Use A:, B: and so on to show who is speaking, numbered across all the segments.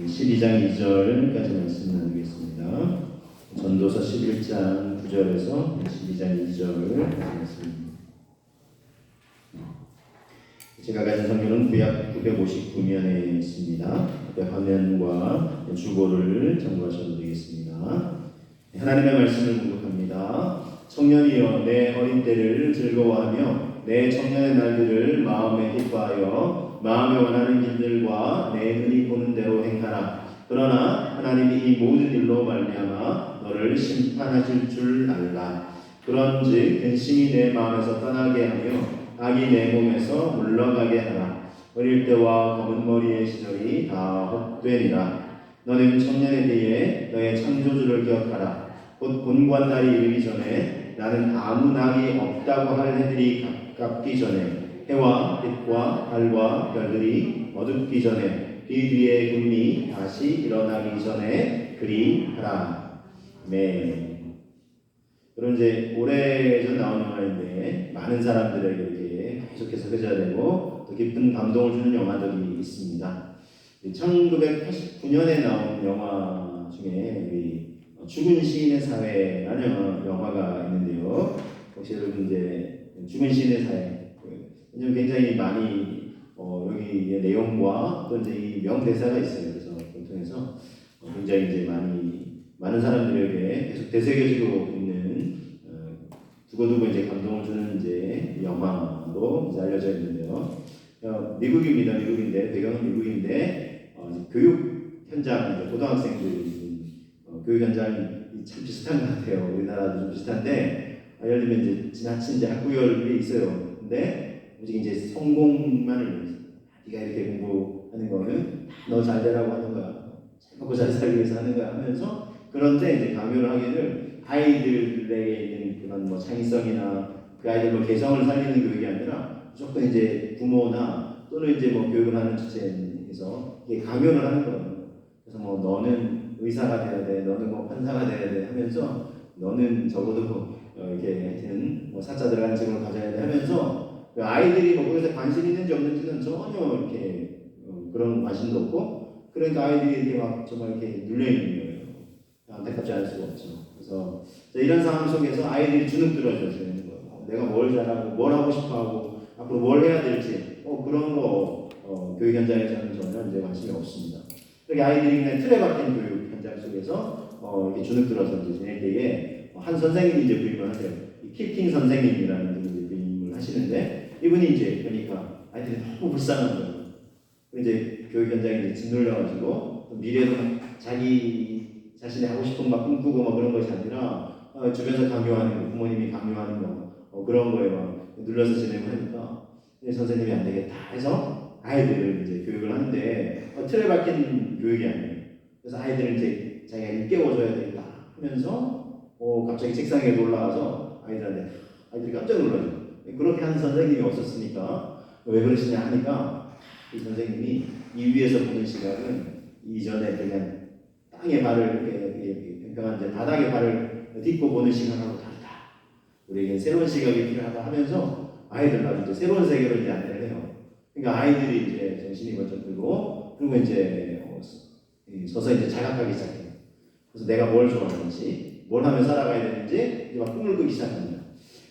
A: 12장 2절까지 말씀 나누겠습니다. 전도서 11장 9절에서 12장 2절까지 말씀입니다. 제가 가진 성경은 구약 959면에 있습니다. 앞에 화면과 주보를 참고하셔도 되겠습니다. 하나님의 말씀을 공독합니다. 청년이여 내 어린 때를 즐거워하며 내 청년의 날들을 마음에 기뻐하여 마음에 원하는 길들과 내 눈이 보는 대로 행하라. 그러나 하나님이 이 모든 일로 말미암아 너를 심판하실 줄 알라. 그런즉 근심이 내 마음에서 떠나게 하며 악이 내 몸에서 물러가게 하라. 어릴 때와 검은 머리의 시절이 다 헛되니라. 너는 청년에 대해 너의 창조주를 기억하라. 곧 곤고한 날이 이르기 전에 나는 아무 낙이 없다고 할 해들이 가깝기 전에 해와 빛과 달과 별들이 어둡기 전에 비 뒤에 구름이 다시 일어나기 전에 그리하라. 네. 그럼 이제 오래전 나온 영화인데 많은 사람들에게 이렇게 계속해서 회자되고 또 깊은 감동을 주는 영화들이 있습니다. 1989년에 나온 영화 중에 우리 죽은 시인의 사회라는 영화가 있는데요. 혹시 여러분 이제 죽은 시인의 사회 굉장히 많이 여기의 내용과 또 이제 이 명대사가 있어요. 그래서 그걸 통해서 굉장히 이제 많은 사람들에게 계속 되새겨지고 있는 두고두고 이제 감동을 주는 이제 영화로 이제 알려져 있는데요. 미국입니다. 미국인데 배경은 미국인데 교육 현장 고등학생들 교육 현장이 참 비슷한 것 같아요. 우리나라도 좀 비슷한데 예를 들면 이제 지나친 이제 학구열이 있어요. 근데 오직 이제 성공만을 위해서 네가 이렇게 공부하는 거는 너 잘 되라고 하는 거야. 잘 먹고 잘 살기 위해서 하는 거야 하면서 그런 때 이제 강요를 하기를 아이들에게 있는 그런 뭐 창의성이나 그 아이들 뭐 개성을 살리는 교육이 아니라 무조건 이제 부모나 또는 이제 뭐 교육을 하는 주체에서 이게 강요를 하는 거예요. 그래서 뭐 너는 의사가 돼야 돼, 너는 뭐 판사가 돼야 돼 하면서 너는 적어도 이렇게 하여튼 뭐 사자 들어가는 직업을 가져야 돼 하면서 그 아이들이 뭐 거기서 관심 있는지 없는지는 전혀 이렇게 그런 관심도 없고 그러니까 아이들이 이렇게 막 정말 이렇게 눌려 있는 거예요. 안타깝지 않을 수가 없죠. 그래서 이런 상황 속에서 아이들이 주눅 들어져야 되는 거예요. 내가 뭘 잘하고 뭘 하고 싶어하고 앞으로 뭘 해야 될지 그런 거 교육 현장에서는 전혀 이제 관심이 없습니다. 그렇게 아이들이 그냥 틀에 박힌 교육 현장 속에서 이렇게 주눅 들어서 이제 지낼 때에 한 선생님이 이제 부임을 하세요. 킬킹 선생님이라는 분이 이제 부임을 하시는데 이분이 이제 보니까 아이들이 너무 불쌍한 거예요. 이제 교육 현장에 이제 짓눌려가지고 미래도 자기 자신이 하고 싶은 막 꿈꾸고 막 그런 것이 아니라 주변에서 강요하는 거, 부모님이 강요하는 거 그런 거에 막 눌려서 지내고 하니까 선생님이 안 되겠다 해서 아이들을 이제 교육을 하는데 틀에 박힌 교육이 아니에요. 그래서 아이들을 이제 자기가 일깨워줘야 되겠다 하면서 갑자기 책상 위에 올라와서 아이들이 깜짝 놀라죠. 그렇게 하는 선생님이 없었으니까 왜 그러시냐 하니까 이 선생님이 이 위에서 보는 시각은 이전에 그냥 땅에 발을 이렇게 평평한 이제 바닥에 발을 딛고 보는 시각하고 다르다. 우리에게 새로운 시각이 필요하다 하면서 아이들하고 이제 새로운 세계로 이제 안내를 해요. 그러니까 아이들이 이제 정신이 번쩍 들고 그리고 이제 서서 이제 자각하기 시작해요. 그래서 내가 뭘 좋아하는지, 뭘 하면 살아가야 되는지 이제 막 꿈을 꾸기 시작합니다.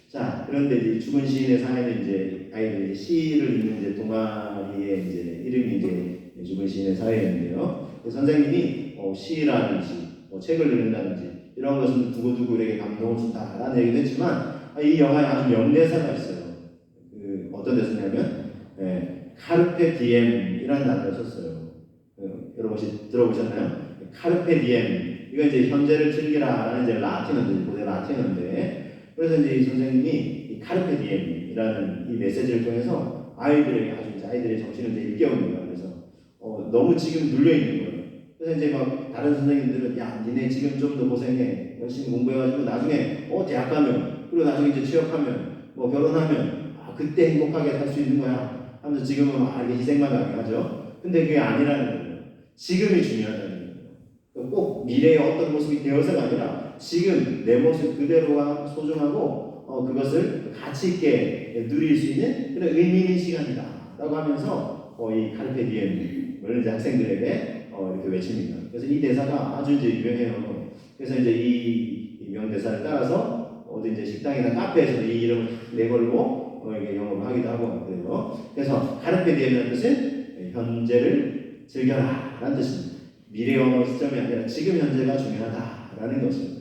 A: 자, 그런데 이제 죽은 시인의 사회는 이제 아이들이 시를 읽는 이제 동아리의 이제 이름이 이제 죽은 시인의 사회였는데요. 선생님이 시라든지 책을 읽는다든지 이런 것은 두고두고 우리에게 감동을 준다라는 얘기도 했지만 이 영화에 아주 명대사가 있어요. 어떤 대사냐면 카르페 디엠이라는 단어를 썼어요. 여러분 혹시 들어보셨나요? 카르페 디엠 이거 이제 현재를 즐기라라는 이제 라틴어인데 고대 라틴어인데 그래서 이제 이 선생님이 이 카르페 디엠이라는 이 메시지를 통해서 아이들에게 아주 이제 아이들의 정신을 이제 일깨웁니다. 그래서 너무 지금 눌려 있는 거예요. 그래서 이제 막 다른 선생님들은 야 니네 지금 좀 더 고생해 열심히 공부해가지고 나중에 대학 가면 그리고 나중에 이제 취업하면 뭐 결혼하면 그때 행복하게 살 수 있는 거야 하면서 지금은 막 이렇게 희생만 하게 하죠. 근데 그게 아니라는 거예요. 지금이 중요하다는 거예요. 꼭 미래의 어떤 모습이 되어서가 아니라 지금 내 모습 그대로가 소중하고 그것을 가치 있게 누릴 수 있는 그런 의미 있는 시간이다 라고 하면서 이 카르페 디엠을 이제 학생들에게 이렇게 이렇게 외칩니다. 그래서 이 대사가 아주 이제 유명해요. 그래서 이제 이 명대사를 따라서 어디 이제 식당이나 카페에서 이 이름을 내걸고 이게 영업을 하기도 하고 그래요. 그래서 카르페 디엠이라는 뜻은 현재를 즐겨라 라는 뜻입니다. 미래 언어 시점이 아니라 지금 현재가 중요하다라는 것입니다.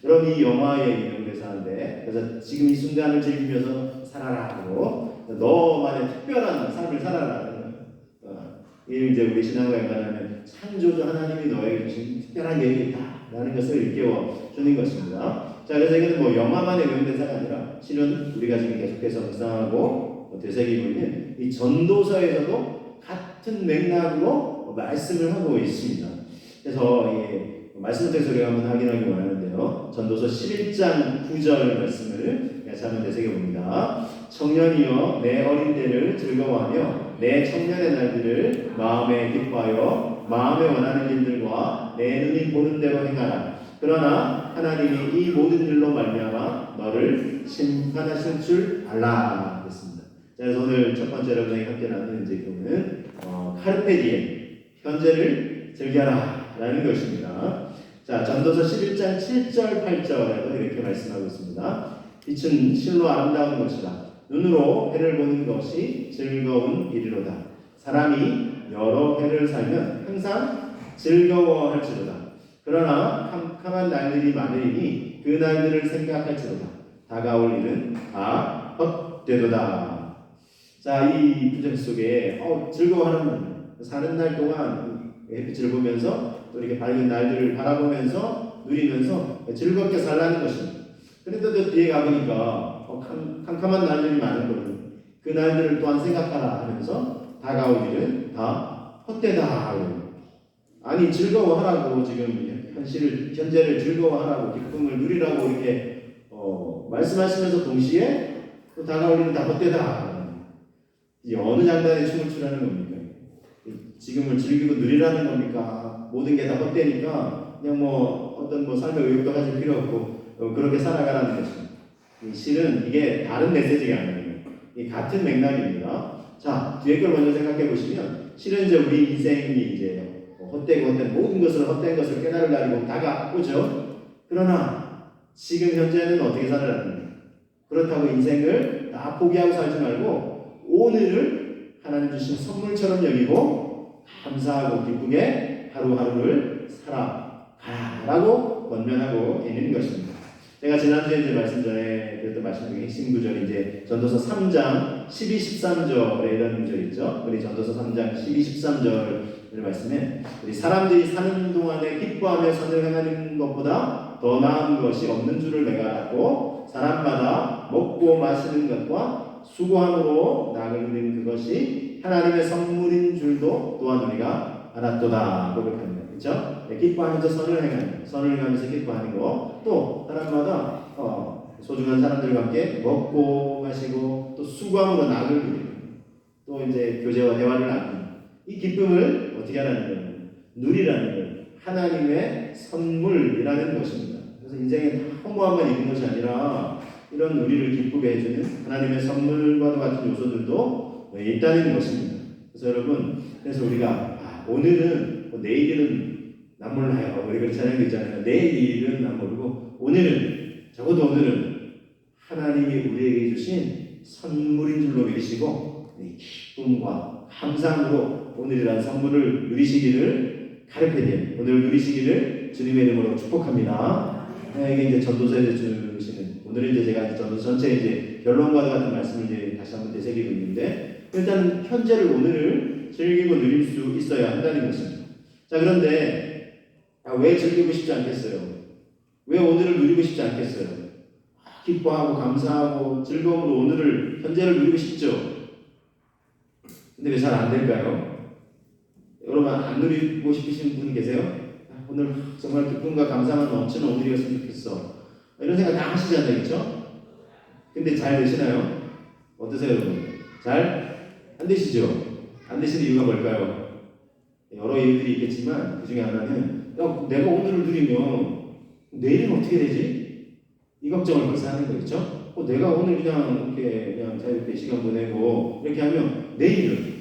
A: 여러분 이 영화의 명대사인데 그래서 지금 이 순간을 즐기면서 살아라고 너만의 특별한 삶을 살아라는 거예요. 이 이제 우리 신앙과 연관하면 창조주 하나님이 너에게 주신 특별한 계획이 있다라는 것을 일깨워 주는 것입니다. 자, 그래서 이거는 뭐 영화만의 명대사가 아니라 실은 우리가 지금 계속해서 묵상하고 되새기고 있는 이 전도서에서도 같은 맥락으로 말씀을 하고 있습니다. 그래서 이 말씀 text를 우리가 한번 확인하기 원하는데요. 전도서 11장 9절 말씀을 같이 한번 되새겨 봅니다. 청년이여 내 어린 때를 즐거워하며 내 청년의 날들을 마음에 기뻐하여 마음에 원하는 일들과 내 눈이 보는 대로 행하라. 그러나 하나님이 이 모든 일로 말미암아 너를 심판하실 줄 알라. 됐습니다. 자, 그래서 오늘 첫 번째 여러분에게 함께 나누는 제목은 카르페 디엠, 현재를 즐겨라 라는 것입니다. 자, 전도서 11장 7절 8절에도 이렇게 말씀하고 있습니다. 빛은 실로 아름다운 것이다. 눈으로 해를 보는 것이 즐거운 일이로다. 사람이 여러 해를 살면 항상 즐거워할지로다. 그러나 캄캄한 날들이 많으니 그 날들을 생각할지로다. 다가올 일은 다 헛되도다. 자, 이 구절 속에 즐거워하는 사는 날 동안 햇빛을 보면서 또 이렇게 밝은 날들을 바라보면서 누리면서 즐겁게 살라는 것입니다. 그런데 또 뒤에 가보니까 캄캄한 날들이 많은 거예요. 그 날들을 또한 생각하라 하면서 다가올 일은 다 헛되다. 아니 즐거워하라고 지금 현재를 즐거워하라고 기쁨을 누리라고 이렇게 말씀하시면서 동시에 또 다가올 일은 다 헛되다. 이 어느 장단에 춤을 추라는 겁니까? 지금을 즐기고 누리라는 겁니까? 모든 게 다 헛되니까 그냥 어떤 삶의 의욕도 가질 필요 없고 그렇게 살아가라는 것입니다. 실은 이게 다른 메시지가 아니에요. 이 같은 맥락입니다. 자, 뒤에 걸 먼저 생각해 보시면 실은 이제 우리 인생이 이제 헛되고 헛된 모든 것을 헛된 것을 깨달을 날이 다가오죠. 그러나 지금 현재는 어떻게 살아라는 거예요? 그렇다고 인생을 다 포기하고 살지 말고 오늘을 하나님 주신 선물처럼 여기고 감사하고 기쁘게 하루하루를 살아가라고 권면하고 있는 것입니다. 제가 지난주에 이제 말씀 전에 드렸던 말씀 중에 핵심 구절이 이제 전도서 3장 12, 13절에 이런 구절이 있죠. 우리 전도서 3장 12, 13절을 말씀에 우리 사람들이 사는 동안에 기뻐하며 선을 행하는 것보다 더 나은 것이 없는 줄을 내가 알았고 사람마다 먹고 마시는 것과 수고함으로 낙을 누리는 그것이 하나님의 선물인 줄도 또한 우리가 알았도다. 고백합니다. 그렇죠? 기뻐하면서 선을 행하면서 기뻐하는 거, 또 사람마다 소중한 사람들과 함께 먹고 마시고 또 수고함으로 낙을 누리고 또 이제 교제와 대화를 나누는 이 기쁨을 어떻게 하라는 거예요? 누리라는 거예요. 하나님의 선물이라는 것입니다. 그래서 인생에 다 허무함만 있는 것이 아니라 이런 우리를 기쁘게 해주는 하나님의 선물과도 같은 요소들도 있다는 것입니다. 그래서 여러분, 그래서 우리가 오늘은 내일은 난 몰라요. 우리 그런 찬양도 있잖아요. 내일은 난 모르고 적어도 오늘은 하나님이 우리에게 주신 선물인 줄로 믿으시고 기쁨과 감사함으로 오늘이라는 선물을 누리시기를 가르쳐드려요. 오늘 누리시기를 주님의 이름으로 축복합니다. 이게 이제 전도서에 주시는 오늘은 이제 제가 전도서 전체 이제 결론과도 같은 말씀을 이제 다시 한번 되새기고 있는데 일단 현재를 오늘을 즐기고 누릴 수 있어야 한다는 것입니다. 자, 그런데 왜 즐기고 싶지 않겠어요? 왜 오늘을 누리고 싶지 않겠어요? 기뻐하고 감사하고 즐거움으로 오늘을 현재를 누리고 싶죠. 근데 왜 잘 안 될까요? 여러분 안 누리고 싶으신 분 계세요? 오늘 정말 기쁨과 감사가 넘치는 오늘이었으면 좋겠어. 이런 생각 다 하시잖아요, 그렇죠? 근데 잘 되시나요? 어떠세요, 여러분? 잘 안 되시죠? 안 되시는 이유가 뭘까요? 여러 이유들이 있겠지만 그 중에 하나는 내가 오늘을 누리면 내일은 어떻게 되지? 이 걱정을 벌써 하는 거겠죠? 내가 오늘 그냥 자유롭게 시간 보내고 이렇게 하면 내일은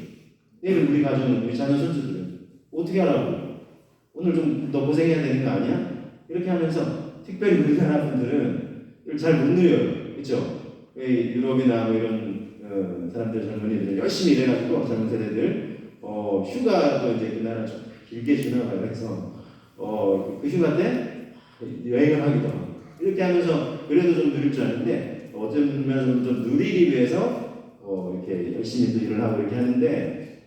A: 우리 가정은 우리 자녀 손주들은 어떻게 하라고? 오늘 좀 더 고생해야 되는 거 아니야? 이렇게 하면서 특별히 우리나라 분들은 이걸 잘 못 누려요. 그렇죠? 유럽이나 뭐 이런 사람들 젊은이들은 열심히 일해가지고 젊은 세대들 휴가도 이제 그 나라 좀 길게 주나 봐요. 그래서 그 휴가 때 여행을 하기도 하고 이렇게 하면서 그래도 좀 누릴 줄 아는데 어쩌면 좀 누리기 위해서 이렇게 열심히 또 일을 하고 이렇게 하는데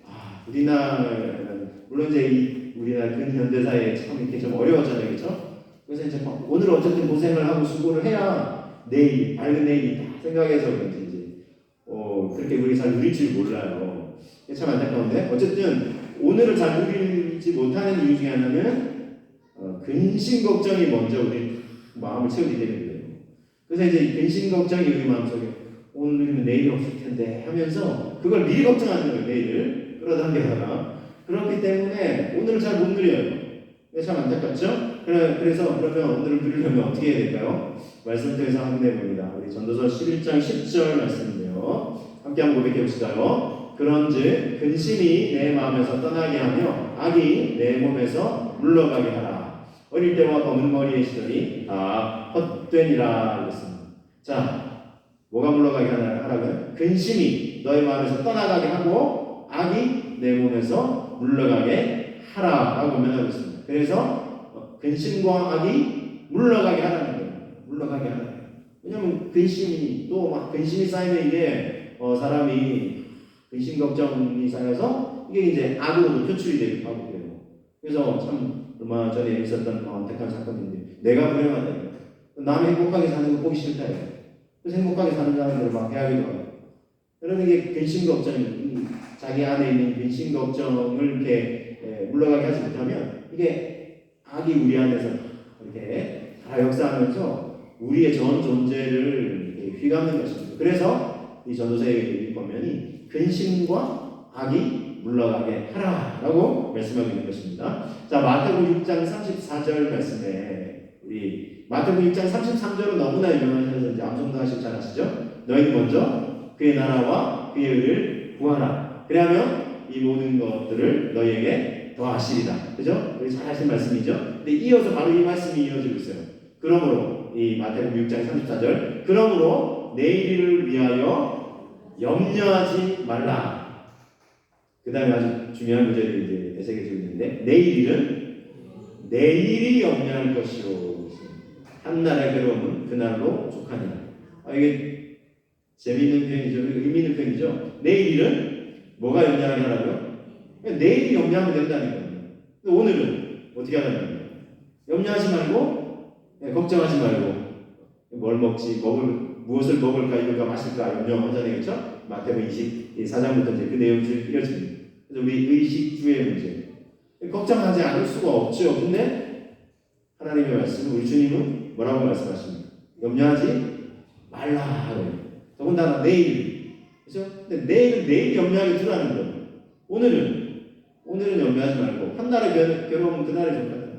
A: 우리나라는 물론 이제 우리나라 근현대사에 참 이렇게 좀 어려웠잖아요. 그렇죠? 그래서 이제 오늘 어쨌든 고생을 하고 수고를 해야 내일 밝은 내일이 다 생각해서 그런지 이제 그렇게 우리 잘 누릴 줄 몰라요. 참 안타까운데 어쨌든 오늘을 잘 누리지 못하는 이유 중에 하나는 근심 걱정이 먼저 우리 마음을 채우게 되는 거예요. 그래서 이제 근심 걱정이 우리 마음속에 오늘이면 내일이 없을 텐데 하면서 그걸 미리 걱정하는 거예요. 내일을 끌어당겨다가 그렇기 때문에 오늘을 잘 못 누려요. 참 안타깝죠? 그래서 그러면 오늘을 누리려면 어떻게 해야 될까요? 말씀 통해서 확인해 봅니다. 우리 전도서 11장 10절 말씀인데요. 함께 한번 고백해 보실까요? 그런즉 근심이 내 마음에서 떠나게 하며 악이 내 몸에서 물러가게 하라. 어릴 때와 검은 머리의 시절이 다 헛되니라 그랬습니다. 자, 뭐가 물러가게 하라고요? 근심이 너의 마음에서 떠나가게 하고 악이 내 몸에서 물러가게 하라라고 명하고 있습니다. 그래서 근심과 악이 물러가게 하라는 거예요. 물러가게 하라. 왜냐하면 근심이 또 막 근심이 쌓이면 이게 사람이 근심 걱정이 쌓여서 이게 이제 악으로 표출이 되기도 하고 그래요. 그래서 참 얼마 전에 있었던 안타까운 사건인데 내가 불행하다. 남이 행복하게 사는 거 보기 싫다. 그래서 행복하게 사는 사람들을 막 해하기도 하고. 그러는 게 근심 걱정이 자기 안에 있는 근심 걱정을 이렇게 물러가게 하지 못하면 이게 악이 우리 안에서 이렇게 다 역사하면서 우리의 전 존재를 이렇게 휘감는 것입니다. 그래서 이 전도서의 권면이 근심과 악이 물러가게 하라라고 말씀하고 있는 것입니다. 자, 마태복음 6장 34절 말씀에 우리 마태복음 6장 33절은 너무나 유명하셔서 이제 암송도 하시고 잘 아시죠? 너희는 먼저 그의 나라와 그의 의를 구하라. 그러면 이 모든 것들을 너희에게 더하시리라. 그죠? 우리 잘 하신 말씀이죠? 근데 이어서 바로 이 말씀이 이어지고 있어요. 그러므로 이 마태복음 6장 34절 그러므로 내일을 위하여 염려하지 말라. 그 다음에 아주 중요한 구절이 이제 되새겨지고 있는데 내일이 염려할 것이요 한날의 괴로움은 그날로 족하니라. 이게 재미있는 표현이죠. 의미 있는 표현이죠. 내일은 뭐가 염려하게 하라고요? 내일이 염려하면 된다는 거예요. 오늘은 어떻게 하라는 거예요? 염려하지 말고 걱정하지 말고 뭘 먹지, 무엇을 먹을까, 입을까, 마실까 염려하잖아요. 그렇죠? 마태복음 24장부터 이제 그 내용이 이어집니다. 그래서 우리 의식주의 문제 걱정하지 않을 수가 없죠. 근데 하나님의 말씀, 우리 주님은 뭐라고 말씀하십니까? 염려하지 말라. 더군다나 내일, 그렇죠? 근데 내일 염려하게 두라는 거예요. 오늘은 염려하지 말고 한날의 괴로움은 그날에 좋거든요.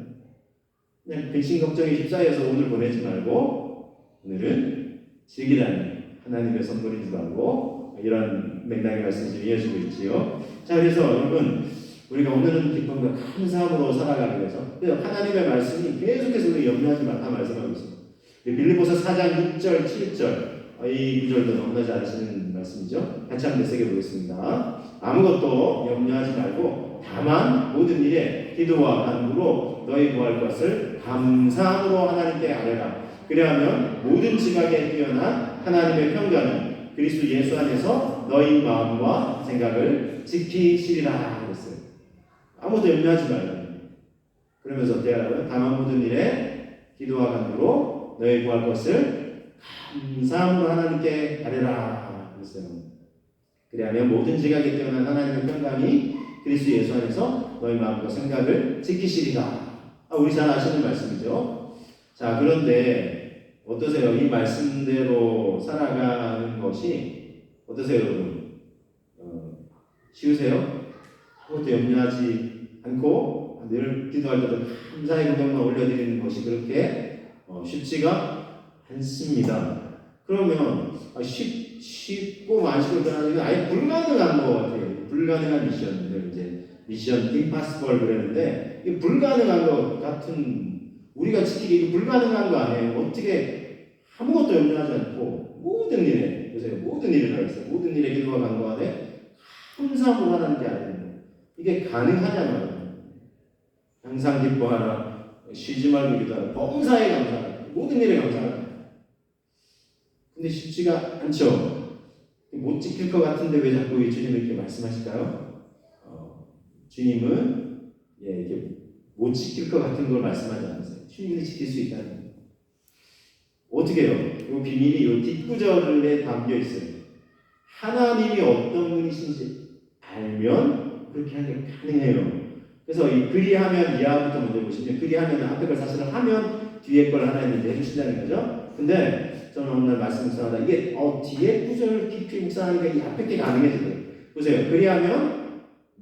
A: 그냥 근심 걱정에 휩싸여서 오늘 보내지 말고 오늘은 즐기라는 하나님의 선물인 줄 알고 이런 맥락의 말씀이 이어지고 있지요. 자, 그래서 여러분 우리가 오늘은 기쁨과 감사함으로 살아가기 위해서 하나님의 말씀이 계속해서 우리 염려하지 말라 말씀하고 있습니다. 빌립보서 4장 6절 7절 이 구절도 너무나 잘 아시는 말씀이죠. 같이 한번 되새겨보겠습니다. 아무것도 염려하지 말고 다만 모든 일에 기도와 간구로 너희 구할 것을 감사함으로 하나님께 아뢰라. 그리하면 모든 지각에 뛰어난 하나님의 평강은 그리스도 예수 안에서 너희 마음과 생각을 지키시리라 그랬어요. 아무도 염려하지 말라. 그러면서 어떻게 하라고요? 다만 모든 일에 기도와 간구로 너희 구할 것을 감사함으로 하나님께 아뢰라 그랬어요. 그리하면 모든 지각에 뛰어난 하나님의 평강이 그리스도 예수 안에서 너희 마음과 생각을 지키시리라. 우리 잘 아시는 말씀이죠. 자, 그런데 어떠세요? 이 말씀대로 살아가는 것이 어떠세요, 여러분? 쉬우세요? 아무것도 염려하지 않고 늘 기도할 때도 감사의 고백만 올려드리는 것이 그렇게 쉽지가 않습니다. 그러면 쉽고 많이고 변하는 게 아예 불가능한 것 같아요. 불가능한 미션을 이제 미션 임파서블 그랬는데 이게 불가능한 것 같은 우리가 지키기 이게 불가능한 거 아니에요. 어떻게 아무것도 염려하지 않고 모든 일에 보세요. 모든 일을 하겠어요. 모든 일에 기도와 간구하되 감사함으로 하나님께 아뢰는 이게 가능하냐면 항상 기뻐하라 쉬지 말고 기도하라 범사에 감사하라 모든 일에 감사하라. 근데 쉽지가 않죠. 못 지킬 것 같은데 왜 자꾸 주님이 이렇게 말씀하실까요? 주님은 이게 못 지킬 것 같은 걸 말씀하지 않으세요. 주님이 지킬 수 있다는 거예요. 어떻게 해요? 이 비밀이 이 뒷구절에 담겨 있어요. 하나님이 어떤 분이신지 알면 그렇게 하는 게 가능해요. 그래서 이 그리하면 이하부터 먼저 보시면 그리하면 앞에 걸 사실은 하면 뒤에 걸 하나님이 해주신다는 거죠. 근데 저는 오늘 말씀 묵상하다 이게 뒤에 구절을 깊이 묵상하니까 이 앞에 게 가능해져요. 보세요. 그리하면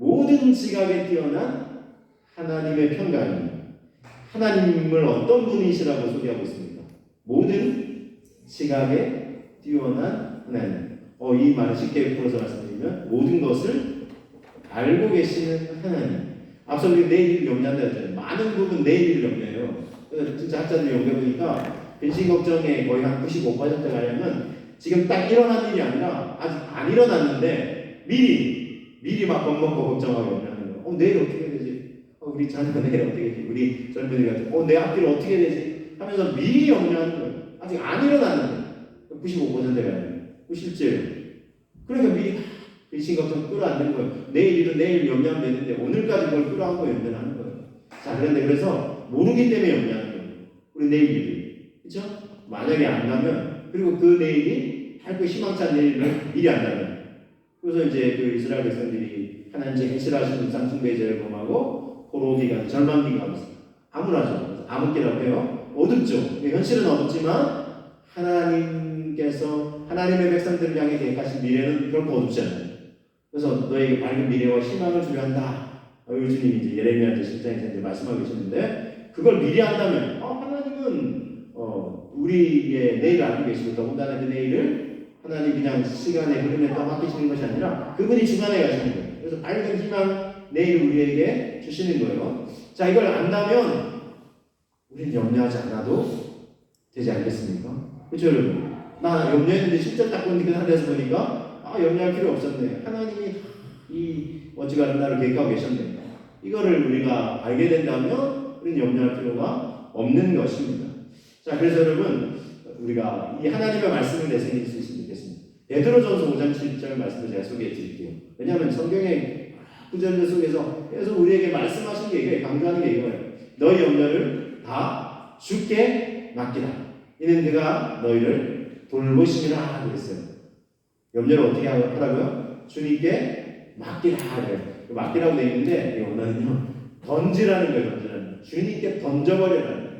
A: 모든 지각에 뛰어난 하나님의 평강이 하나님을 어떤 분이시라고 소개하고 있습니까? 모든 지각에 뛰어난 하나님. 이 말을 쉽게 풀어서 말씀드리면 모든 것을 알고 계시는 하나님. 앞서 우리 내일을 염려한다 했잖아요. 많은 부분 내일을 염려해요. 그래서 진짜 학자들이 연구해보니까 근심 걱정의 거의 한 95%가량은 지금 딱 일어난 일이 아니라 아직 안 일어났는데 미리 막 겁먹고 걱정하고 염려하는 거예요. 내일 어떻게 되지? 우리 자녀 내일 어떻게 되지? 우리 젊은이 같은 내 앞길 어떻게 되지? 하면서 미리 염려하는 거예요. 아직 안 일어났는데 95%가량은 실제로 그러니까 미리 근심 걱정 끌어안는 거예요. 내일은 내일 염려하면 되는데 오늘까지 그걸 끌어안고 염려하는 거예요. 자, 그런데 그래서 모르기 때문에 염려하는 거예요. 우리 내일 일이. 그렇죠? 만약에 안 가면 그리고 그 내일이 할 그 희망찬 내일을 미리 안다면 그래서 이제 그 이스라엘 백성들이 하나님 행실하시는 우상 숭배 제를 범하고 포로기간 절망기간 암울하죠. 암흑기라고 해요. 어둡죠. 현실은 어둡지만 하나님께서 하나님의 백성들을 향해 계획하신 미래는 결코 어둡지 않아요. 그래서 너에게 밝은 미래와 희망을 주려 한다. 주님이 이제 예레미야 10장에서 이제 말씀하고 계시는데 그걸 미리 한다면 하나님은 우리의 내일을 알고 계시고 더군다나 그 내일을 하나님 그냥 시간의 흐름에 떠맡기시는 것이 아니라 그분이 주관해 가시는 거예요. 그래서 밝은 희망 내일을 우리에게 주시는 거예요. 자, 이걸 안다면 우리는 염려하지 않아도 되지 않겠습니까? 그렇죠 여러분? 나 염려했는데 실제 딱 보니까 하늘에서 보니까 염려할 필요 없었네. 하나님이 이 어찌가는 나를 계획하고 계셨네. 이거를 우리가 알게 된다면 우리는 염려할 필요가 없는 것입니다. 자, 그래서 여러분 우리가 이 하나님의 말씀을 내세울 수 있으면 좋겠습니다. 베드로전서 5장 7절 말씀을 제가 소개해 드릴게요. 왜냐하면 성경의 구절들 속에서 계속 우리에게 말씀하신 게 이거예요. 강조하는 게 이거예요. 너희 염려를 다 주께 맡기라. 이는 그가 너희를 돌보심이라 그랬어요. 염려를 어떻게 하라고요? 주님께 맡기라 그래요. 맡기라고 되어 있는데 오늘은요 던지라는 거예요. 던지라는. 주님께 던져버려라는 거예요.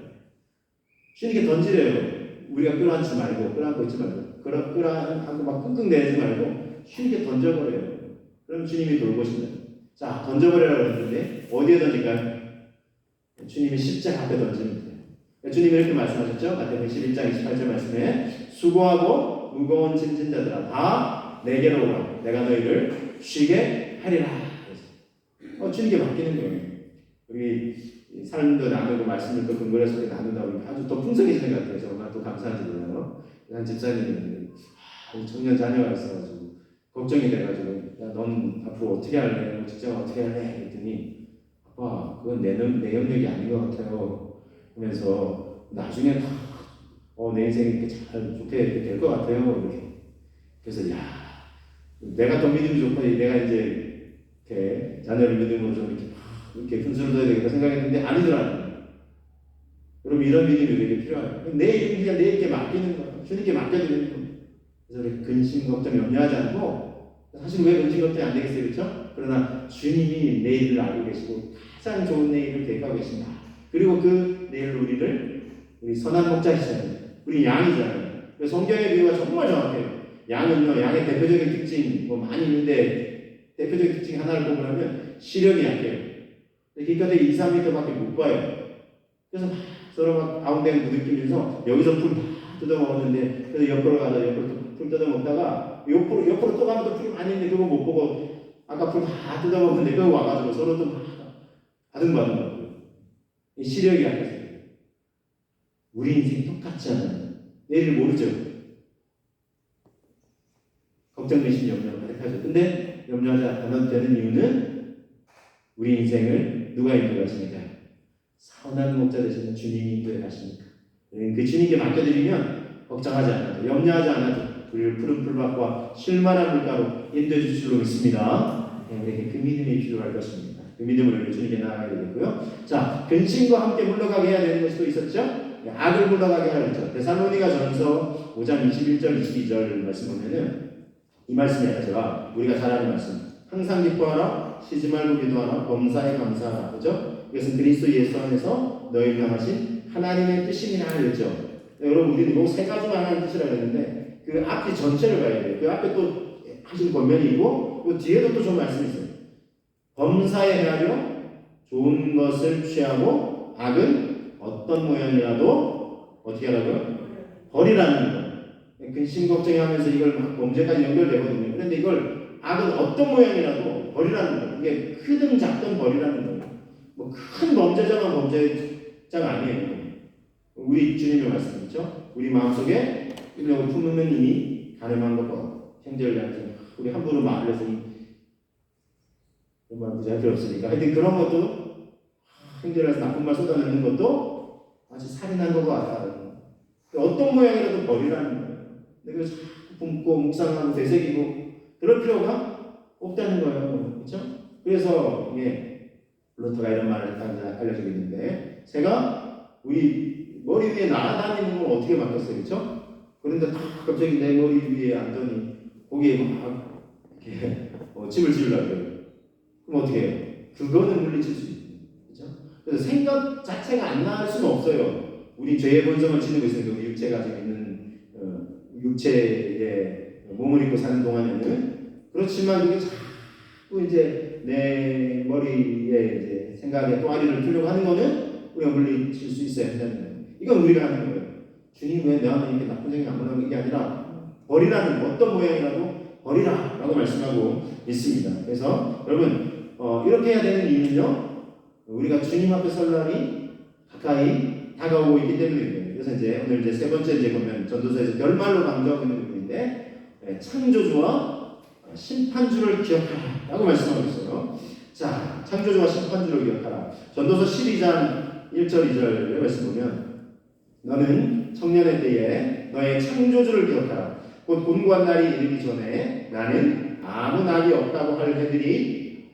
A: 주님께 던지래요. 우리가 끌어안지 말고 끌어안고 있지 말고 끌어안고 막 끙끙 내지 말고 주님께 던져버려요. 그럼 주님이 돌보신다. 자, 던져버려라고 했는데 어디에 던질까요? 주님이 십자가 앞에 던지면 돼요. 주님이 이렇게 말씀하셨죠? 마태복음 11장 28절 말씀에 수고하고 무거운 짐진 자들아 다 내게로 오라. 내가 너희를 쉬게 하리라. 주님께 맡기는 거예요. 우리 삶도 나누고 말씀을 또 근거해서 나누다 보니까 아주 더 풍성해지는 것 같아요. 정말 또 감사한지 몰라요. 한 집사님이 청년 자녀가 있어가지고 걱정이 돼가지고 야, 넌 앞으로 어떻게 할래? 직장 어떻게 할래? 그랬더니 아빠 그건 내 영역이 아닌 것 같아요. 그러면서 나중에 내 인생이 이렇게 잘 좋게 될 것 같아요. 이렇게. 그래서 내가 더 믿음이 좋고 내가 이제 이렇게 자녀를 믿음으로 좀 이렇게 분수를 둬야 되겠다 생각했는데 아니더라고요. 여러분 이런 믿음이 우리에게 필요해요. 내 이름 그냥 내게 맡기는 거예요. 주님께 맡겨드리는 거예요. 그래서 우리 근심 걱정 염려하지 않고 사실 왜 근심 걱정이 안 되겠어요, 그렇죠? 그러나 주님이 내일을 알고 계시고 가장 좋은 내일을 계획하고 계신다. 그리고 그 내일 우리 선한 목자이시잖아요. 우리 양이잖아요. 성경의 비유가 정말 정확해요. 양은요, 양의 대표적인 특징 많이 있는데 대표적인 특징 하나를 뽑으라면 시력이 약해요. 길가에 2, 3m밖에 못 봐요. 그래서 서로 막 가운데 부딪히면서 여기서 풀 다 뜯어먹었는데 그래서 옆으로 가서 옆으로 풀 뜯어먹다가 옆으로 또 가면 또 풀이 많이 있는데 그거 못 보고 아까 풀 다 뜯어먹는데 또 와가지고 서로 또 막 아등바등 거고요. 시력이 약해서. 우리 인생 똑같지 않아요. 내일을 모르죠. 걱정, 의심, 염려 가득하죠. 근데 염려하지 않아도 되는 이유는 우리 인생을 누가 인도하십니까? 선한 목자 되시는 주님이 인도하십니까? 그 주님께 맡겨드리면 걱정하지 않아도, 염려하지 않아도 우리를 푸른 풀밭과 쉴만한 물가로 인도해 주실 줄로 믿습니다. 우리에게 그 믿음이 필요할 것입니다. 그 믿음을 주님께 나아가야 되겠고요. 자, 근심과 함께 물러가게 해야 되는 것이 또 있었죠? 악을 물러가게 하였죠. 데살로니가 전서 5장 21절 22절 말씀 보면은 이 말씀이 제가 우리가 잘 아는 말씀. 항상 기뻐하라, 쉬지 말고 기도하라, 범사에 감사하라. 그죠? 이것은 그리스도 예수 안에서 너희를 향하신 하나님의 뜻이니라 그랬죠. 여러분, 우리는 이 세 가지만 하는 뜻이라 그랬는데 그 앞에 전체를 봐야 돼요. 그 앞에 또 하신 권면이 있고 그 뒤에도 또 좀 말씀이 있어요. 범사에 헤아려 좋은 것을 취하고 악은 어떤 모양이라도 어떻게 하라고요? 버리라는 거. 근심 걱정하면서 이걸 막 범죄까지 연결되거든요. 그런데 이걸 악은 어떤 모양이라도 버리라는 거예요. 이게 크든 작든 버리라는 거예요. 뭐 큰 범죄자만 범죄자가 아니에요. 우리 주님의 말씀이죠. 우리 마음속에 이런 품는 이미 가늠한 것과 형제를 향해서 우리 함부로 말을 해서 이런 말 부자할 필요 없으니까. 하여튼 그런 것도 형제를 해서 나쁜 말 쏟아내는 것도 아주 살인한 것 같다. 어떤 모양이라도 버리라는 거예요. 내가 자꾸 굶고 묵상하고 되새기고 그럴 필요가 없다는 거예요. 그렇죠? 그래서 루터가 이런 말을 알려주고 있는데 새가 우리 머리 위에 날아다니는 걸 어떻게 막혔어요? 그렇죠? 그런데 갑자기 내 머리 위에 앉더니 거기에 막 이렇게 침을 지으려고요. 그럼 어떻게 해요? 그거는 물리칠 수 있어요. 그렇죠? 그래서 생각 자체가 안 나올 수는 없어요. 우리 죄의 본성을 지니고 있으니까 우리 육체가 지금 있는 육체의 몸을 입고 사는 동안에는 그렇지만 이게 자꾸 이제 내 머리에 이제 생각에 또아리를 두려고 하는 거는 우리가 물리칠 수 있어야 한다는 거예요. 이건 우리가 하는 거예요. 주님 왜 나한테 이렇게 나쁜 생각 안 하는 게 아니라 버리라는 어떤 모양이라도 버리라라고 말씀하고 있습니다. 그래서 여러분 이렇게 해야 되는 이유는요. 우리가 주님 앞에 설 날이 가까이 다가오고 있기 때문입니다. 그래서 이제 오늘 이제 세 번째 이제 보면 전도서에서 별말로 강조하고 있는 부분인데 창조주와 심판주를 기억하라라고 말씀하고 있어요. 자, 창조주와 심판주를 기억하라. 전도서 12장 1절 2절의 말씀 보면 너는 청년의 때에 너의 창조주를 기억하라. 곧 곤고한 날이 이르기 전에 나는 아무 낙이 없다고 할 해들이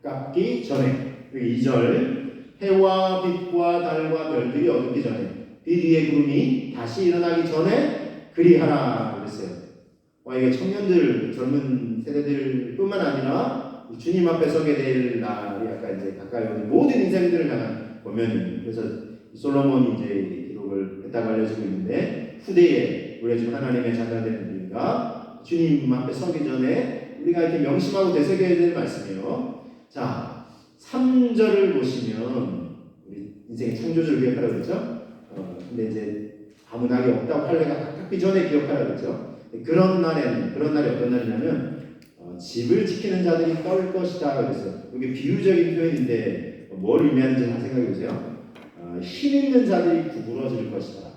A: 가깝기 전에. 2절 해와 빛과 달과 별들이 어둡기 전에 빛 위에 구름이 다시 일어나기 전에 그리하라 그랬어요. 이게 청년들 젊은 세대들뿐만 아니라 주님 앞에 서게 될 날이 아까 이제 가까이 오는 모든 인생들을 향한 보면 그래서 솔로몬이 이제 기록을 했다고 알려지고 있는데 후대에 우리가 지금 하나님의 자녀가 되는 우리가 주님 앞에 서기 전에 우리가 이렇게 명심하고 되새겨야 될 말씀이에요. 자, 3절을 보시면 우리 인생의 창조주를 기억하라고 그랬죠. 근데 이제 아무 날이 없다고 할래가 가깝기 전에 기억하라고 그랬죠. 그런 날이 어떤 날이냐면 집을 지키는 자들이 떨 것이다 그랬어요. 이게 비유적인 표현인데 뭘 의미하는지 잘 생각해 보세요. 힘 있는 자들이 구부러질 것이다.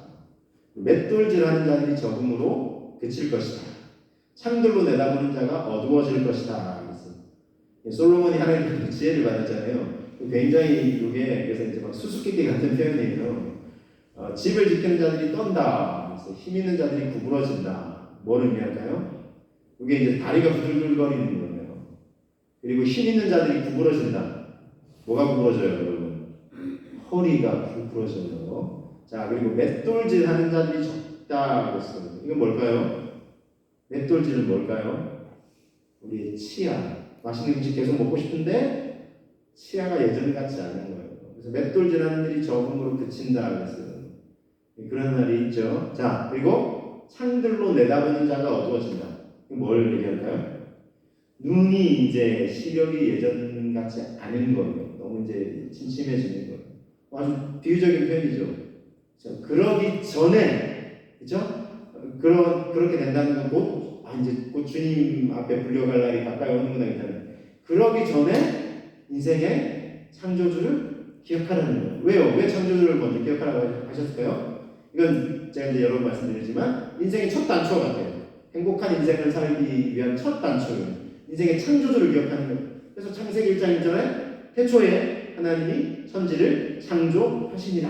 A: 맷돌질하는 자들이 적음으로 그칠 것이다. 창들로 내다보는 자가 어두워질 것이다. 솔로몬이 하나님께 지혜를 받았잖아요. 굉장히 이게 그래서 이제 막 수수께끼 같은 표현이에요. 집을 지키는 자들이 떤다. 그래서 힘 있는 자들이 구부러진다. 뭘 의미할까요? 이게 이제 다리가 부들부들거리는 거예요. 그리고 힘 있는 자들이 구부러진다. 뭐가 구부러져요, 여러분? 허리가 구부러져요. 자, 그리고 맷돌질 하는 자들이 적다. 그랬어요. 이건 뭘까요? 맷돌질은 뭘까요? 우리의 치아. 맛있는 음식 계속 먹고 싶은데 치아가 예전 같지 않은 거예요. 그래서 맷돌질하는 일이 적음으로 그친다 그랬어요. 그런 날이 있죠. 자, 그리고 창들로 내다보는 자가 어두워진다. 뭘 얘기할까요? 눈이 이제 시력이 예전 같지 않은 거예요. 너무 이제 침침해지는 거예요. 아주 비유적인 표현이죠. 자, 그러기 전에, 그렇죠? 그렇게 된다는 건 이제 곧 주님 앞에 불려갈 날이 가까이 오는구나. 그러기 전에 인생의 창조주를 기억하라는 거예요. 왜요? 왜 창조주를 먼저 기억하라고 하셨을까요? 이건 제가 이제 여러 번 말씀드리지만 인생의 첫 단초 같아요. 행복한 인생을 살기 위한 첫 단초예요. 인생의 창조주를 기억하는 거예요. 그래서 창세기 1장 1절에 태초에 하나님이 천지를 창조하시니라.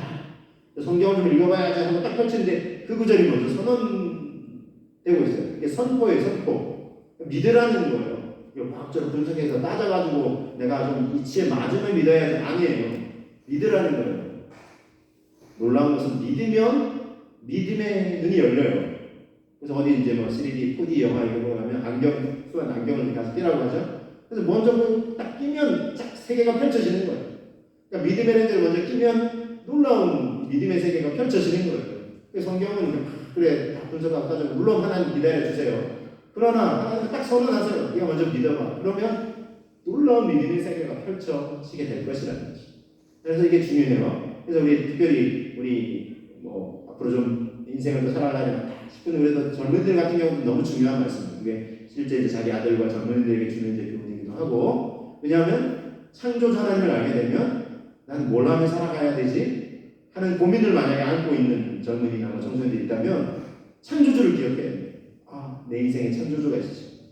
A: 성경을 좀 읽어봐야지 하고 딱 펼치는데 그 구절이 먼저 선언되고 있어요. 이게 선포예요, 선포. 믿으라는 거예요. 이거 과학적으로 분석해서 따져가지고 내가 좀 이치에 맞으면 믿어야지. 아니에요. 믿으라는 거예요. 놀라운 것은 믿으면 믿음의 눈이 열려요. 그래서 어디 이제 뭐 3D, 4D 영화 이런 거 하면 안경, 수한 안경을 가서 끼라고 하죠. 그래서 먼저 딱 끼면 쫙 세계가 펼쳐지는 거예요. 그러니까 믿음의 렌즈를 먼저 끼면 놀라운 믿음의 세계가 펼쳐지는 거예요. 그래서 성경은 그래 다 분석하고 따져 물론 하나님 기다려 주세요. 그러나 하나님 딱 선언하세요. 네가 먼저 믿어봐. 그러면 놀라운 믿음의 세계가 펼쳐지게 될 것이라는 거죠. 그래서 이게 중요해요. 그래서 우리 특별히 우리 뭐 앞으로 좀 인생을 더 살아가려면 싶은 그래도 젊은이들 같은 경우는 너무 중요한 말씀이에요. 그게 실제 이제 자기 아들과 젊은이들에게 주는 이제 교훈이기도 하고 왜냐하면 창조주 하나님을 알게 되면 나는 뭘 하며 살아가야 되지 하는 고민을 만약에 안고 있는 젊은이나 뭐 청소년들이 있다면 창조주를 기억해야 돼요. 아, 내 인생에 창조주가 있으시고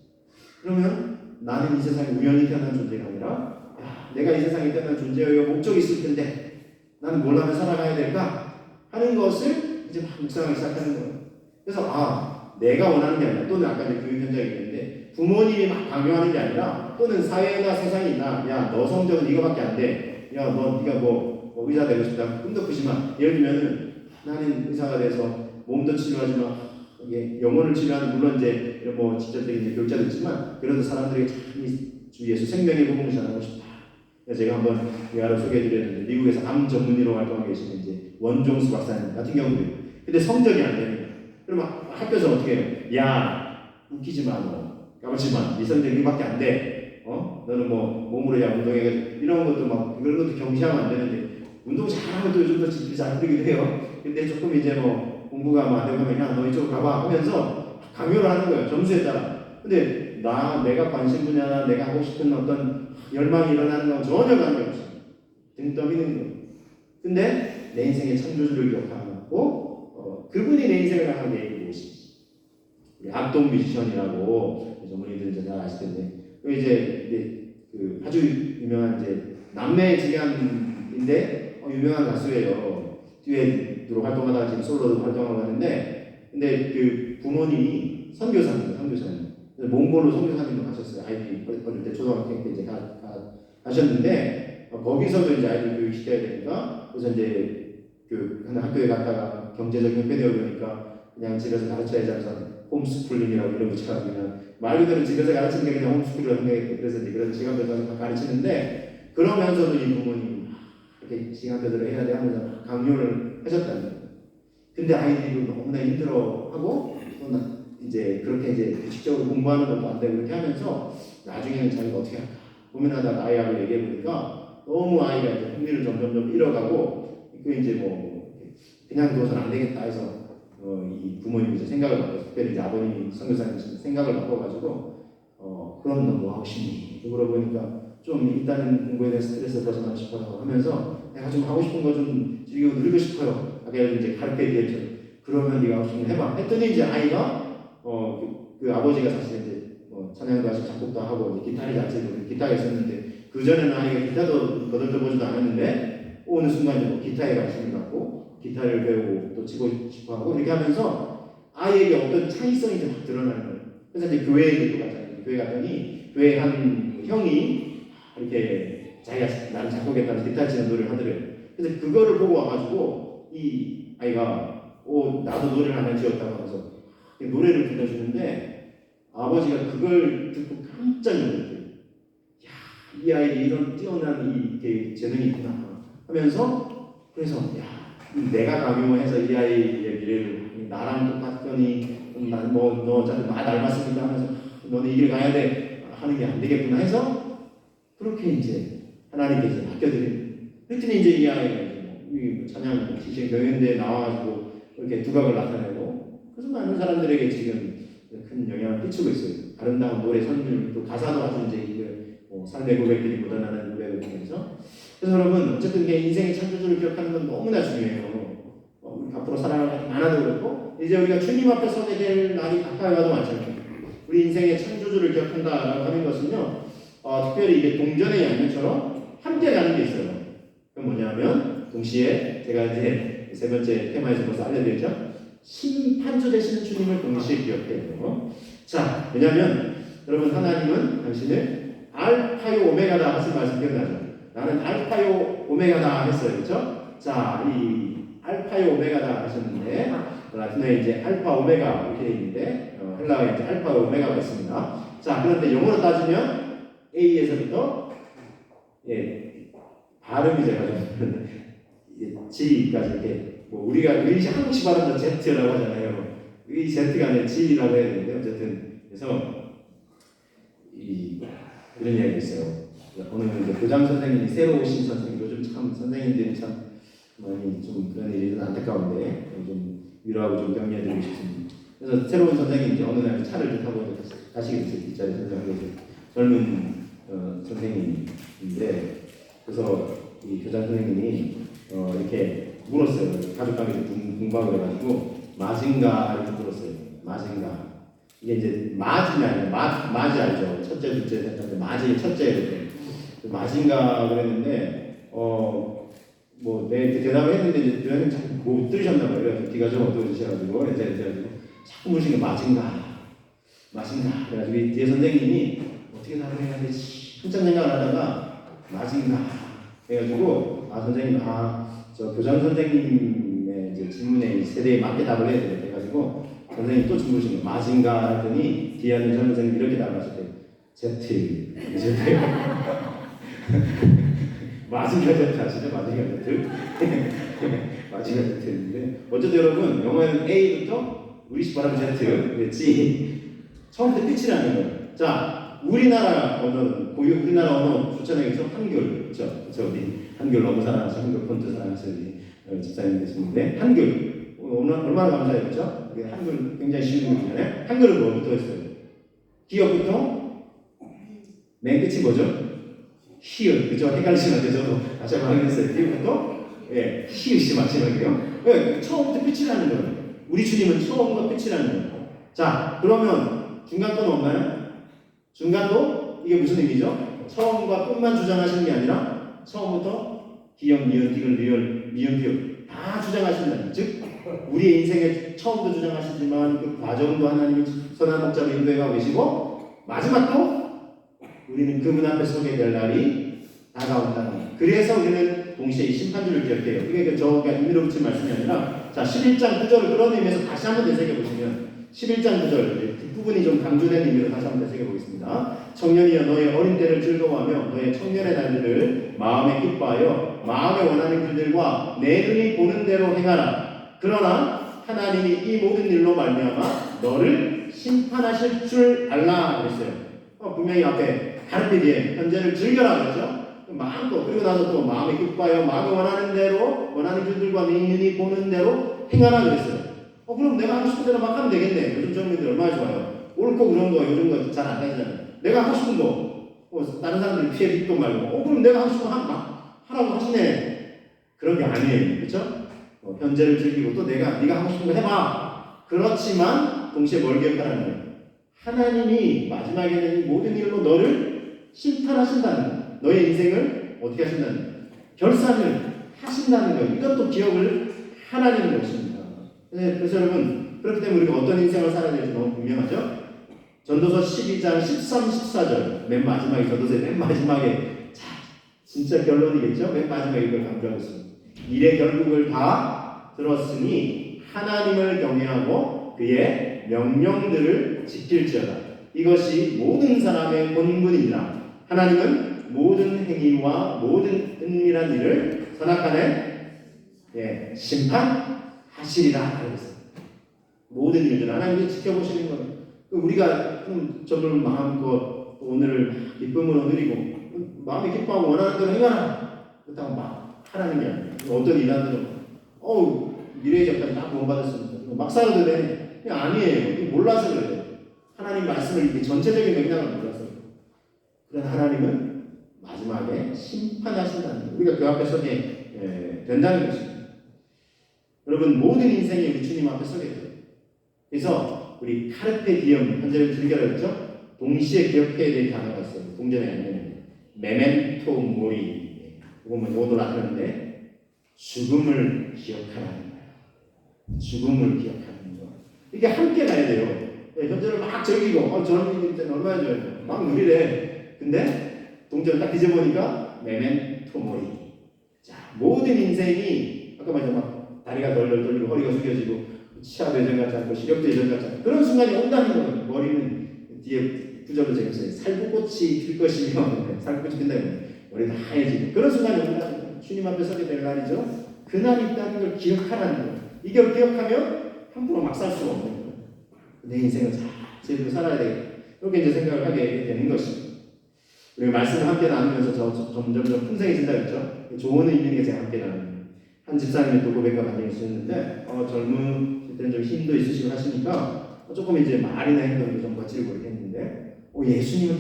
A: 그러면 나는 이 세상에 우연히 태어난 존재가 아니라 내가 이 세상에 태어난 존재여 목적이 있을 텐데 나는 뭘 하며 살아가야 될까 하는 것을 이제 막 묵상하기 시작하는 거예요. 그래서 내가 원하는 게 아니라 또는 아까 이제 교육 현장이 있는데 부모님이 막 강요하는 게 아니라 또는 사회나 세상이 있나 야 너 성적은 이거밖에 안 돼. 야 너 네가 뭐 의사 되고 싶다. 꿈도 크지만 예를 들면은 나는 의사가 돼서 몸도 치료하지만 이게 영혼을 치료하는 물론 이제 이런 뭐 직접적인 이제 교육자도 있지만 그래도 사람들이 참 주 예수 생명의 복음을 전하고 싶다. 그래서 제가 한번 여러 소개해드렸는데 미국에서 암 전문의로 활동하고 계시는 이제 원종수 박사님 같은 경우도 근데 성적이 안 되는 거예요. 그러면 학교에서 어떻게 해요? 야 웃기지 마 너. 까불지 마. 네 성적 이거밖에 안 돼. 너는 뭐 몸으로 야 운동해 이런 것도 막 그런 것도 경시하면 안 되는데 운동 잘하면 또 요즘 더 진짜 잘 되기도 해요. 근데 조금 이제 뭐 공부가 안 되고 그냥 너 이쪽으로 가봐 하면서 강요를 하는 거예요. 점수에 따라. 근데 내가 관심 분야나 내가 하고 싶은 어떤 열망이 일어나는 건 전혀 관계없이 등 떠미는 거예요. 근데 내 인생의 창조주를 기억하고 그분이 내 인생을 향한 계획이 무엇인지 우리 악동 뮤지션이라고 전문의들은 잘 아실 텐데 이제 그 아주 유명한 이제 남매 지간인데 유명한 가수예요. 듀엣으로 활동하다가 지금 솔로로 활동하고 하는데 근데 그 부모님이 선교사입니다. 선교사님. 몽골로 선교사님도 가셨어요. 아이들 어릴 때 초등학생 때 이제 가셨는데 거기서도 이제 아이들 교육 시켜야 되니까 그래서 이제 그 하는 학교에 갔다가 경제적 형편이 어려우니까 그냥 집에서 가르쳐야지 하면서 홈스쿨링이라고 이런 거 붙여가지고 그냥 말 그대로 집에서 가르치는 게 그냥 홈스쿨이라고 생각했고 그래서 이제 그런 시간표대로 가르치는데 그러면서도 이 부모님이 이렇게 시간표대로 해야 돼 하면서 강요를 하셨다는 거예요. 근데 아이들이 너무나 힘들어하고 또 이제 그렇게 이제 규칙적으로 공부하는 것도 안 되고 이렇게 하면서 나중에는 자기가 어떻게 할까 고민하다가 아이하고 얘기해 보니까 너무 아이가 이제 흥미를 점점 잃어가고 그 이제 뭐 그냥 둬서는 안 되겠다 해서 이 부모님이 이제 생각을 바꿔서 특별히 이제 아버님이 선교사님 생각을 바꿔가지고 그럼 너 뭐 하고 싶니? 물어보니까 좀 일단은 공부에 대한 스트레스를 벗어나고 싶어서 하면서 내가 좀 하고 싶은 거 좀 즐기고 누리고 싶어요. 아까 이제 가르쳐 얘기했죠. 그러면 네가 하고 싶은 거 해봐. 했더니 이제 아이가 그 아버지가 사실 이제 찬양도 하시고 작곡도 하고 이제 기타를 잘 치고 기타가 있었는데 그 전에는 아이가 기타도 거들떠보지도 않았는데 어느 순간 이제 기타에 관심을 갖고 기타를 배우고 또 치고 싶어하고 이렇게 하면서 아이에게 어떤 창의성이 이제 막 드러나는 거예요. 그래서 이제 교회에 또 갔잖아요. 교회 갔더니 교회 한 형이 이렇게 자기가 나를 작곡했다면서 기타 치는 노래를 하더래요. 그래서 그거를 보고 와가지고 이 아이가 나도 노래를 하나 지었다고 하면서 노래를 들려주는데 아버지가 그걸 듣고 깜짝 놀랐대요. 야, 이 아이 이런 뛰어난 이 재능이 있구나 하면서 그래서 내가 강요해서 이 아이의 미래를 나랑 똑같더니 너 어차피 나 닮았으니까 하면서 너는 이 길 가야 돼 하는 게 안 되겠구나 해서 그렇게 이제 하나님께 이제 맡겨드린. 그랬더니 이제 이 아이가 이제 찬양 시신 경연대에 나와가지고 이렇게 두각을 나타내고 그래서 많은 사람들에게 지금 큰 영향을 끼치고 있어요. 아름다운 노래 선율 또 가사도 아주 이제 삶의 고백들이 묻어나는 고백을 통해서. 그래서 여러분 어쨌든 이게 인생의 창조주를 기억하는 건 너무나 중요해요. 우리 앞으로 살아갈 것이 많아도 그렇고 이제 우리가 주님 앞에 서게 될 날이 가까이와도 마찬가지예요. 우리 인생의 창조주를 기억한다라고 하는 것은요, 특별히 이게 동전의 양면처럼 함께 가는 게 있어요. 그건 뭐냐면 동시에 제가 이제 세 번째 테마에서 벌써 알려드렸죠. 심판주 되시는 주님을 동시에 기억해요. 자, 왜냐하면 여러분 하나님은 당신을 알파요 오메가다 하신 말씀 기억나죠? 나는 알파요 오메가다 했어요, 그렇죠? 자, 이 알파요 오메가다 하셨는데 라틴어에 이제 알파 오메가 이렇게 돼 있는데 헬라어에 이제 알파 오메가가 있습니다. 자, 그런데 영어로 따지면 A에서부터 발음이 제가 좀 G까지 이렇게 우리가 한국식 발음도 Z라고 하잖아요. 이 Z가 아니라 G라고 해야 되는데 어쨌든 그래서 이런 이야기가 있어요. 오늘 이제 교장 선생님이 새로 오신 선생님, 요즘 참 선생님들이 참 많이 좀 그런 일이 안타까운데 좀 위로하고 좀 격려해드리고 싶습니다. 그래서 새로운 선생님이 이제 어느 날 차를 타고 가시게 됐어요. 뒷자리 선생님께서 젊은 선생님인데 그래서 이 교장 선생님이 이렇게 물었어요. 가족 관계에서 공부하고 그래가지고 마징가 이렇게 물었어요. 마징가. 이게 이제 마징이 아니라 마지 알죠? 첫째, 둘째, 셋째, 마지 첫째 이렇게 마징가 그랬는데 내 대답을 했는데 이제 교장님 자꾸 못 들으셨나 봐요. 그래서 귀가 좀 어두워지셔가지고 그래가지고 자꾸 물으신 게 마징가. 그래가지고 이 뒤에 선생님이 어떻게 답을 해야 되지? 한참 생각을 하다가 마징가 해가지고 선생님 저 교장 선생님의 이제 질문에 세대에 맞게 답을 해야 돼요. 그래가지고 선생님 또 질문하신 거 마징가 했더니 뒤에 있는 젊은 선생님이 이렇게 답하셨대요. Z 마징가 Z 아시죠? 마징가 Z 마징가 Z인데 어쨌든 여러분 영어에는 A부터 우리식 발음은 Z G 처음부터 끝이라는 거예요. 자, 우리나라 언어 추천하기서 한글 그렇죠? 우리 한글 너무 사랑하시고 한글 폰트 사랑하시는 집사님 되시는데 한글 얼마나 감사해요, 그렇죠? 한글 굉장히 쉬운 거잖아요. 한글은 뭐부터 했어요? 기억부터 맨 끝이 뭐죠? 히읗, 그렇죠? 헷갈리시면 안 돼요. 저도 다시 한번 확인했어요. 기억부터 히읗이 마지막이에요. 처음부터 끝이라는 거예요. 우리 주님은 처음과 끝이라는 거예요. 자, 그러면 중간도는 없나요? 중간도 이게 무슨 의미죠? 처음과 끝만 주장하시는 게 아니라 처음부터 기억, 니은, 디귿, 리을, 미음, 피읍 다 주장하신다는 즉 우리의 인생의 처음도 주장하시지만 그 과정도 하나님이 선한 목자로 인도해 계시고 마지막도 우리는 그분 앞에 서게 될 날이 다가온다는 거예요. 그래서 우리는 동시에 이 심판주를 기억해요. 이게 저가 임의로 붙인 말씀이 아니라 자 11장 9절을 그런 의미에서 다시 한번 되새겨보시면 11장 9절 뒷부분이 좀 강조된 의미로 다시 한번 되새겨보겠습니다. 청년이여 너의 어린 때를 즐거워하며 너의 청년의 날들을 마음에 기뻐하여 마음에 원하는 길들과 내 눈이 보는 대로 행하라. 그러나 하나님이 이 모든 일로 말미암아 너를 심판하실 줄 알라 그랬어요. 분명히 앞에 다른 뒤에 현재를 즐겨라 그랬죠. 마음껏 그리고 나서 또 마음에 기뻐하여 마음에 원하는 대로 원하는 길들과 네 눈이 보는 대로 행하라 그랬어요. 그럼 내가 하고 싶은 대로 막 하면 되겠네. 요즘 젊은이들 얼마나 좋아요. 옳고 그런 거 요즘 거 잘 안 하잖아요. 내가 하고 싶은 거 다른 사람들이 피해 빚도 말고 그럼 내가 하고 싶은 거 하라고 하시네. 그런 게 아니에요. 그렇죠? 현재를 즐기고 또 네가 하고 싶은 거 해봐. 그렇지만 동시에 뭘 기억하라는 거예요. 하나님이 마지막에는 이 모든 일로 너를 심판하신다는 거예요. 너의 인생을 어떻게 하신다는 거예요. 결산을 하신다는 거예요. 이것도 기억을 하라는 것입니다. 그래서 여러분 그렇기 때문에 우리가 어떤 인생을 살아야 될지 너무 분명하죠. 전도서 12장 13, 14절 맨 마지막에 전도서의 맨 마지막에 진짜 결론이겠죠. 맨 마지막에 이걸 강조하고 있습니다. 일의 결국을 다 들었으니 하나님을 경외하고 그의 명령들을 지킬지어다. 이것이 모든 사람의 본분이니라. 하나님은 모든 행위와 모든 은밀한 일을 선악간에 심판하시리라. 모든 일들 하나님이 지켜보시는 거예요. 우리가 저를 마음껏 오늘을 기쁨으로 누리고 마음이 기뻐하고 원하는 대로 행하라. 그렇다고 막 하라는 게 아니에요. 어떤 일하들은 미래의 작가님 다 구원받았습니다. 막 살아도 돼. 아니에요. 몰라서 그래요. 하나님 말씀을 이렇게 전체적인 맥락을 몰라서. 그런 하나님은 마지막에 심판하신다는 것. 우리가 그 앞에 서게 된다는 것입니다. 여러분 모든 인생이 우리 주님 앞에 서게 돼요. 그래서 우리 카르페 디엄 현재를 즐겨라 했죠. 동시에 기억해야 될 단어가 있어요. 동전에 있는 메멘토 모리. 이거 요도 하는데 죽음을 기억하라는 거예요. 죽음을 기억하는 거. 이게 함께 가야 돼요. 현재를 막 즐기고 젊은이들 때는 얼마나 좋아요. 막 누리래. 근데 동전을 딱 뒤져보니까 메멘토 모리. 자, 모든 인생이 아까 말했죠. 막 다리가 덜덜 떨리고 허리가 숙여지고 치아도 예전 같지 않고 시력도 예전 같지 않고 그런 순간이 온다는 거예요. 머리는 뒤에 구절로 제가 써요. 살구꽃이 필 것이면 살구꽃이 핀다는 머리가 하얘지고 그런 순간이 온다는 거예요. 주님 앞에 서게 될 날이죠. 그날이 있다는 걸 기억하라는 거예요. 이걸 기억하면 함부로 막 살 수가 없는 거예요. 내 인생을 잘 제대로 살아야 되겠다. 이렇게 이제 생각을 하게 되는 것입니다. 우리가 말씀을 함께 나누면서 점점 풍성해진다 그랬죠. 조언을 읽는 게 제가 함께 나누는 한 집사님이 또 고백과 반응이 있었는데 젊은 때는 좀 힘도 있으시고 하시니까 조금 이제 말이나 행동이 좀 거칠고 이렇게 했는데 예수님을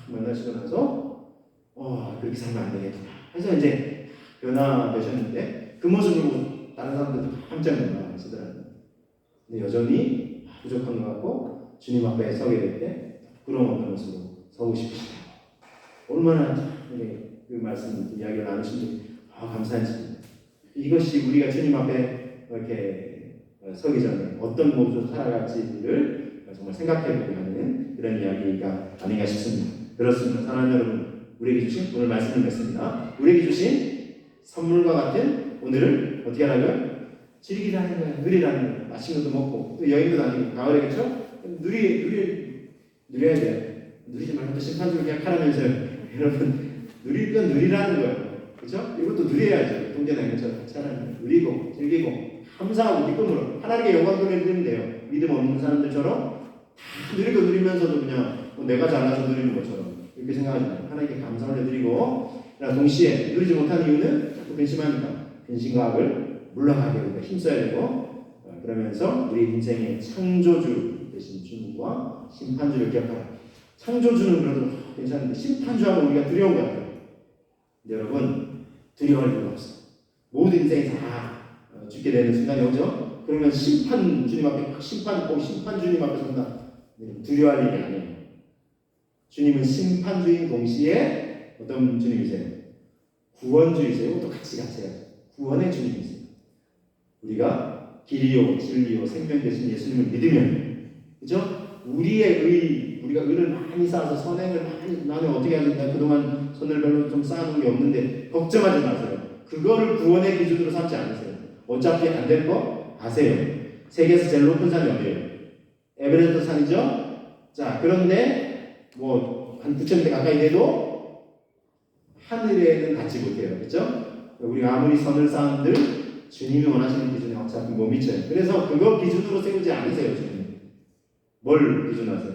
A: 만나시고 나서 그렇게 살면 안 되겠구나 해서 이제 변화되셨는데 그 모습을 보고 다른 사람들도 깜짝 놀라시더라고요. 근데 여전히 부족한 것 같고 주님 앞에 서게 될 때 부끄러움 없는 모습으로 서고 싶으시다. 얼마나 그 말씀 이야기를 나누신지 감사했습니다. 이것이 우리가 주님 앞에 이렇게 서기 전에 어떤 모습으로 살아갈지를 정말 생각해보게 하는 그런 이야기가 아닌가 싶습니다. 그렇습니다. 사랑하는 여러분, 우리에게 주신 오늘 말씀을 맺습니다. 우리에게 주신 선물과 같은 오늘을 어떻게 하라고요? 즐기라는 거예요. 누리라는 거예요. 맛있는 것도 먹고 또 여행도 다니고 가을에겠죠? 누려야 돼요. 누리지 말고 또 심판주를 계약하라면서요. 여러분 누릴 건 누리라는 거예요. 그렇죠? 이것도 누려야죠. 동전에 것처럼 같이 하라는 거예요. 누리고 즐기고 감사하고 기쁨으로 하나님께 영광 돌려드리면 돼요. 믿음 없는 사람들처럼 다 누리면서도 그냥 내가 잘나서 누리는 것처럼 이렇게 생각하지 말고 하나님께 감사 올려드리고 동시에 누리지 못하는 이유는 자꾸 근심하니까 근심과학을 물러가게 우리가 힘써야 되고 그러면서 우리 인생의 창조주 되신 주님과 심판주를 기억하라. 창조주는 그래도 괜찮은데 심판주하고 우리가 두려운 것 같아요. 근데 여러분 두려워할 필요가 없어요. 모든 인생이 다 죽게 되는 순간이 오죠. 그러면 주님 앞에 심판 주님 앞에 선다. 두려워할 일이 아니에요. 주님은 심판주인 동시에 어떤 주님이세요? 구원주이세요. 또 같이 해요. 구원의 주님이세요. 우리가 길이요 진리요 생명 되신 예수님을 믿으면 그죠? 우리가 의를 많이 쌓아서 선행을 많이 나는 어떻게 하지? 나 그동안 선을 별로 좀 쌓아놓은 게 없는데 걱정하지 마세요. 그거를 구원의 기준으로 삼지 않으세요. 어차피 안 될 거 아세요. 세계에서 제일 높은 산이 어디예요? 에베레스트 산이죠? 자, 그런데 한 9,000m 가까이 돼도 하늘에는 닿지 못해요. 그렇죠? 우리가 아무리 선을 쌓은들 주님이 원하시는 기준에 어차피 못 미쳐요. 그래서 그거 기준으로 세우지 않으세요. 주님. 뭘 기준하세요?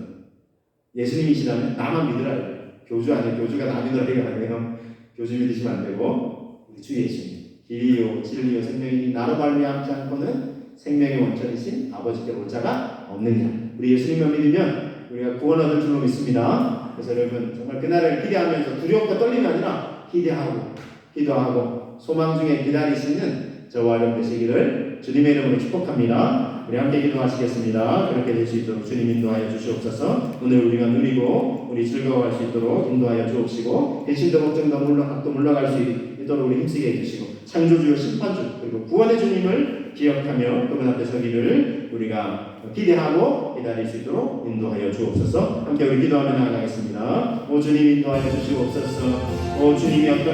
A: 예수님이시라면 나만 믿으라. 교주 아니에요. 교주가 나 믿으라 이게 아니에요. 교주 믿으시면 안 되고 우리 주 예수님. 길이요 진리요 생명이니 나로 말미암지 않고는 생명의 원천이신 아버지께 올 자가 없느냐. 우리 예수님만 믿으면 우리가 구원 얻을 줄로 믿습니다. 그래서 여러분 정말 그날을 기대하면서 두려움과 떨림이 아니라 기대하고 기도하고 소망 중에 기다리시는 저와 여러분 되시기를 주님의 이름으로 축복합니다. 우리 함께 기도하시겠습니다. 그렇게 될 수 있도록 주님 인도하여 주시옵소서. 오늘 우리가 누리고 우리 즐거워할 수 있도록 인도하여 주옵시고 대신도 걱정도 물러갈 수 있도록 우리 힘쓰게 해주시고 창조주요 심판주 그리고 구원의 주님을 기억하며 그분 앞에 서기를 우리가 기대하고 기다릴 수 있도록 인도하여 주옵소서. 함께 우리 기도하며 나아가겠습니다. 오 주님 인도하여 주시옵소서. 오 주님이 어떤